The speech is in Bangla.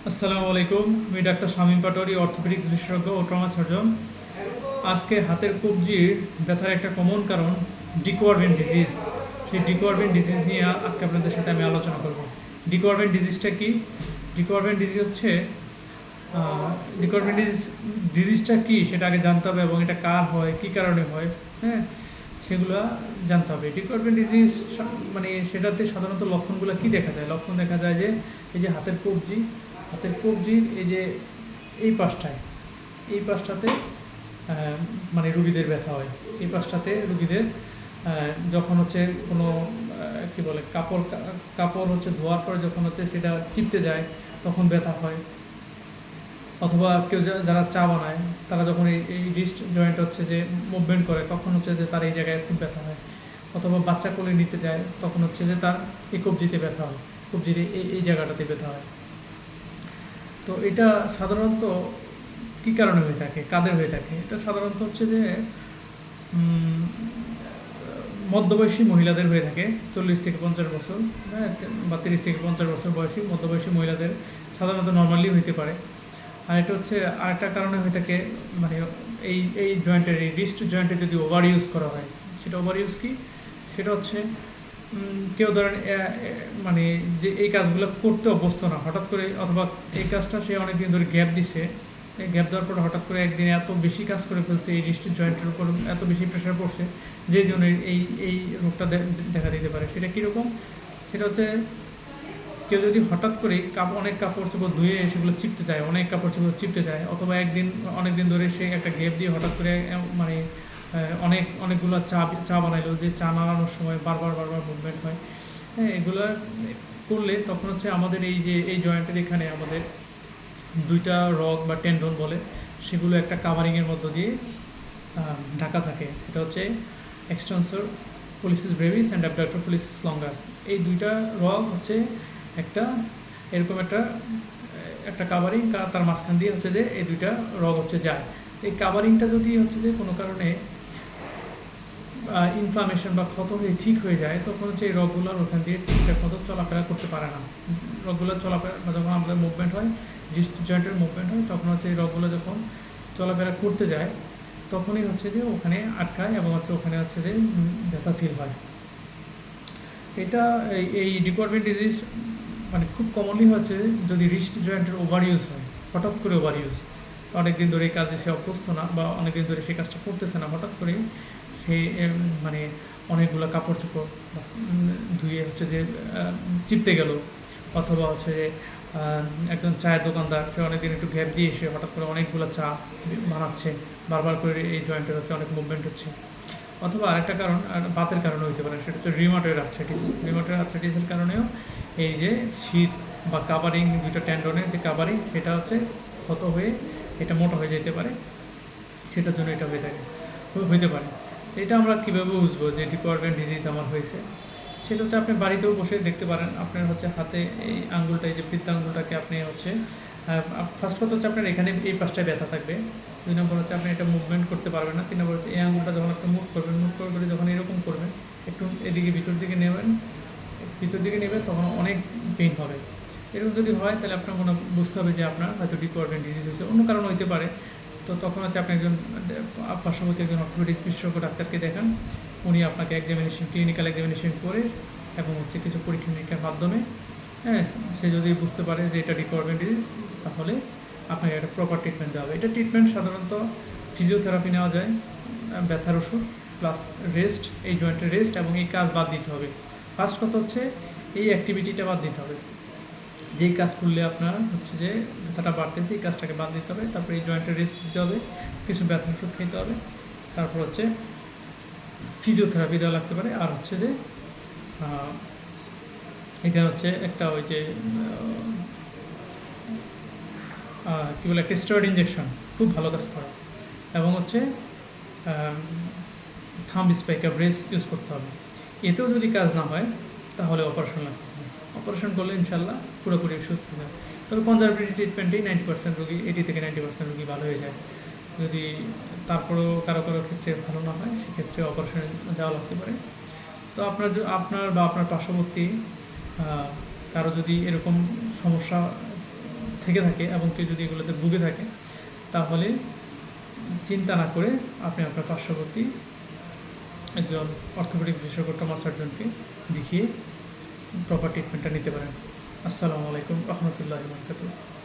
আসসালামু আলাইকুম। আমি ডাক্তার শামীম পাটোয়ারি, অর্থোপেডিক্স বিশেষজ্ঞ ও ট্রমা সার্জন। আজকে হাতের কবজির ব্যথার একটা কমন কারণ ডিকোয়ারভেন ডিজিজ। সেই ডিকোয়ারভেন ডিজিজ নিয়ে আজকে আপনাদের সাথে আমি আলোচনা করব। ডিকোয়ারভেন ডিজিজটা কি? ডিকোয়ারভেন ডিজিজ হচ্ছে ডিকোয়ারভেন ডিজিজটা কি সেটা আগে জানতে হবে, এবং এটা কার হয়, কী কারণে হয়, হ্যাঁ, সেগুলো জানতে হবে। ডিকোয়ারভেন ডিজিজ মানে সেটাতে সাধারণত লক্ষণগুলো কি দেখা যায়? লক্ষণ দেখা যায় যে এই যে হাতের কবজির এই যে এই পাশটাতে মানে রুগীদের ব্যথা হয়। এই পাশটাতে রুগীদের যখন হচ্ছে কোনো কি বলে কাপড় কাপড় হচ্ছে ধোয়ার পরে যখন হচ্ছে সেটা চিপতে যায় তখন ব্যথা হয়। অথবা কেউ যারা চা বানায় তারা যখন এই রিস্ট জয়েন্ট হচ্ছে যে মুভমেন্ট করে তখন হচ্ছে যে তার এই জায়গায় খুব ব্যথা হয়। অথবা বাচ্চা কোলে নিতে যায় তখন হচ্ছে যে তার এই কবজিতে ব্যথা হয়, কবজির এই জায়গাটাতে ব্যথা হয়। তো এটা সাধারণত কী কারণে হয়ে থাকে, কাদের হয়ে থাকে? এটা সাধারণত হচ্ছে যে উম, মধ্যবয়সী মহিলাদের হয়ে থাকে, 40 থেকে 50 বছর, হ্যাঁ, বা 30 থেকে 50 বছর বয়সী মধ্যবয়সী মহিলাদের সাধারণত নর্মালি হইতে পারে। আর এটা হচ্ছে আরেকটা কারণে হয়ে থাকে, মানে এই জয়েন্টের এই রিস্ট জয়েন্টে যদি ওভার ইউজ করা হয়। সেটা ওভার ইউজ কি? সেটা হচ্ছে কেউ ধরেন মানে যে এই কাজগুলো করতে অভ্যস্ত না, হঠাৎ করে, অথবা এই কাজটা সে অনেকদিন ধরে গ্যাপ দিছে, গ্যাপ দেওয়ার পর হঠাৎ করে একদিনে এত বেশি কাজ করে ফেলছে, এই রিস্ট জয়েন্টের উপর এত বেশি প্রেশার পড়ছে যে জন্য এই এই রোগটা দেখা দিতে পারে। সেটা কীরকম? সেটা হচ্ছে কেউ যদি হঠাৎ করে অনেক কাপড় চোপড় ধুয়ে সেগুলো চিপতে যায়, অনেক কাপড় চোপড় চিপতে যায়, অথবা অনেক দিন ধরে সে একটা গ্যাপ দিয়ে হঠাৎ করে মানে অনেকগুলো চা বানাইলো, যে চা নাড়ানোর সময় বারবার বারবার মুভমেন্ট হয়। হ্যাঁ, এগুলো করলে তখন হচ্ছে আমাদের এই যে এই জয়েন্টের এখানে আমাদের দুইটা রগ বা টেন্ডন বলে, সেগুলো একটা কাভারিংয়ের মধ্য দিয়ে ঢাকা থাকে। সেটা হচ্ছে extensor policies Brevis and abductor policies longus. এই দুইটা রগ হচ্ছে একটা এরকম একটা একটা কাভারিং, তার মাঝখান দিয়ে হচ্ছে যে এই দুইটা রগ হচ্ছে যায়। এই কাভারিংটা যদি হচ্ছে যে কোনো কারণে ইনফ্লামেশন বা ক্ষত হয়ে ঠিক হয়ে যায়, তখন হচ্ছে এই রগগুলোর ওখান দিয়ে ঠিকঠাক মতো চলাফেরা করতে পারে না। রগগুলোর চলাফেরা যখন আমাদের মুভমেন্ট হয়, জয়েন্টের মুভমেন্ট হয়, তখন হচ্ছে এই রগগুলো যখন চলাফেরা করতে যায় তখনই হচ্ছে যে ওখানে আটকায়, এবং হচ্ছে ওখানে হচ্ছে যে ব্যথা ফিল হয়। এটা এই ডিকোয়ারভেন ডিজিজ মানে খুব কমনলি হচ্ছে যদি রিস্ট জয়েন্টের ওভার ইউজ হয়, হঠাৎ করে ওভার ইউজ, অনেকদিন ধরে এই কাজে সে অভ্যস্ত না, বা অনেকদিন ধরে সে কাজটা করতেছে না, হঠাৎ করে সে মানে অনেকগুলো কাপড় চোপড় ধুয়ে হচ্ছে যে চিপতে গেল, অথবা হচ্ছে যে একজন চায়ের দোকানদার, সে অনেকদিন একটু গ্যাপ দিয়ে এসে হঠাৎ করে অনেকগুলো চা বানাচ্ছে, বারবার করে এই জয়েন্টের হচ্ছে অনেক মুভমেন্ট হচ্ছে। অথবা আরেকটা কারণ আর বাতের কারণে হতে পারে, সেটা হচ্ছে রিউমাটয়েড আর্থ্রাইটিস। রিউমাটয়েড আর্থ্রাইটিসের কারণেও এই যে শীত বা কাভারিং, দুটো টেন্ডনের যে কাভারিং, সেটা হচ্ছে ক্ষত হয়ে এটা মোটা হয়ে যেতে পারে, সেটার জন্য এটা হইতে পারে। এটা আমরা কীভাবে বুঝবো যে ডিকোয়ারভেন ডিজিজ আমার হয়েছে? সেটা হচ্ছে আপনি বাড়িতেও বসে দেখতে পারেন। আপনার হচ্ছে হাতে এই আঙ্গুলটা, এই যে বৃদ্ধ আঙ্গুলটাকে আপনি হচ্ছে ফার্স্ট কথা হচ্ছে আপনার এখানে এই পাশটায় ব্যথা থাকবে। 2 নম্বর হচ্ছে আপনি এটা মুভমেন্ট করতে পারবেন না। 3 নম্বর হচ্ছে এই আঙ্গুলটা যখন আপনি মুভ করে যখন এরকম করবেন, একটু এদিকে ভিতর দিকে নেবেন, তখন অনেক পেইন হবে। এরকম যদি হয় তাহলে আপনার বুঝতে হবে যে আপনার হয়তো ডিকোয়ারভেন ডিজিজ হয়েছে, অন্য কারণ হইতে পারে। তো তখন হচ্ছে আপনি একজন পার্শ্ববর্তী একজন অর্থোপেডিক বিশেষজ্ঞ ডাক্তারকে দেখান। উনি আপনাকে ক্লিনিক্যাল এক্সামিনেশন করে, এবং হচ্ছে কিছু পরীক্ষা নিরীক্ষার মাধ্যমে, হ্যাঁ, সে যদি বুঝতে পারে যে এটা ডিকোয়ারভেন ডিজিজ, তাহলে আপনাকে একটা প্রপার ট্রিটমেন্ট দেওয়া হবে। এটা ট্রিটমেন্ট সাধারণত ফিজিওথেরাপি নেওয়া যায়, ব্যথার ওষুধ প্লাস রেস্ট, এই জয়েন্টের রেস্ট, এবং এই কাজ বাদ দিতে হবে। ফার্স্ট কথা হচ্ছে এই অ্যাক্টিভিটিটা বাদ দিতে হবে। যেই কাজ করলে আপনার হচ্ছে যে ব্যথাটা বাড়তেছে, এই কাজটাকে বাদ দিতে হবে। তারপরে এই জয়েন্টের রেস্ট দিতে হবে, কিছু ব্যথার ওষুধ খেতে হবে, তারপর হচ্ছে ফিজিওথেরাপি দেওয়া লাগতে পারে। আর হচ্ছে যে এখানে হচ্ছে একটা ওই যে কী বলে, একটা স্টেরয়েড ইঞ্জেকশন খুব ভালো কাজ করে, এবং হচ্ছে থাম্ব স্পাইকার ব্রেস ইউজ করতে হবে। এতেও যদি কাজ না হয় তাহলে অপারেশন লাগতে হবে। অপারেশন করলে ইনশাল্লাহ পুরোপুরি সুস্থ হয়ে যাবে। তবে কনজারভেটিভ ট্রিটমেন্টেই 90% রোগী, 80 থেকে 90% রোগী ভালো হয়ে যায়। যদি তারপরেও কারো ক্ষেত্রে ভালো না হয়, সেক্ষেত্রে অপারেশনে যাওয়া লাগতে পারে। তো আপনার বা আপনার পার্শ্ববর্তী কারো যদি এরকম সমস্যা থেকে থাকে এবং কেউ যদি এগুলোতে ভুগে থাকে, তাহলে চিন্তা না করে আপনি আপনার পার্শ্ববর্তী একজন অর্থোপেডিক বিশেষজ্ঞ ট্রমা সার্জনকে দেখিয়ে প্রপার ট্রিটমেন্টটা নিতে পারেন। আসসালামু আলাইকুম রহমতুল্লাহি ওয়া বারাকাতুহু।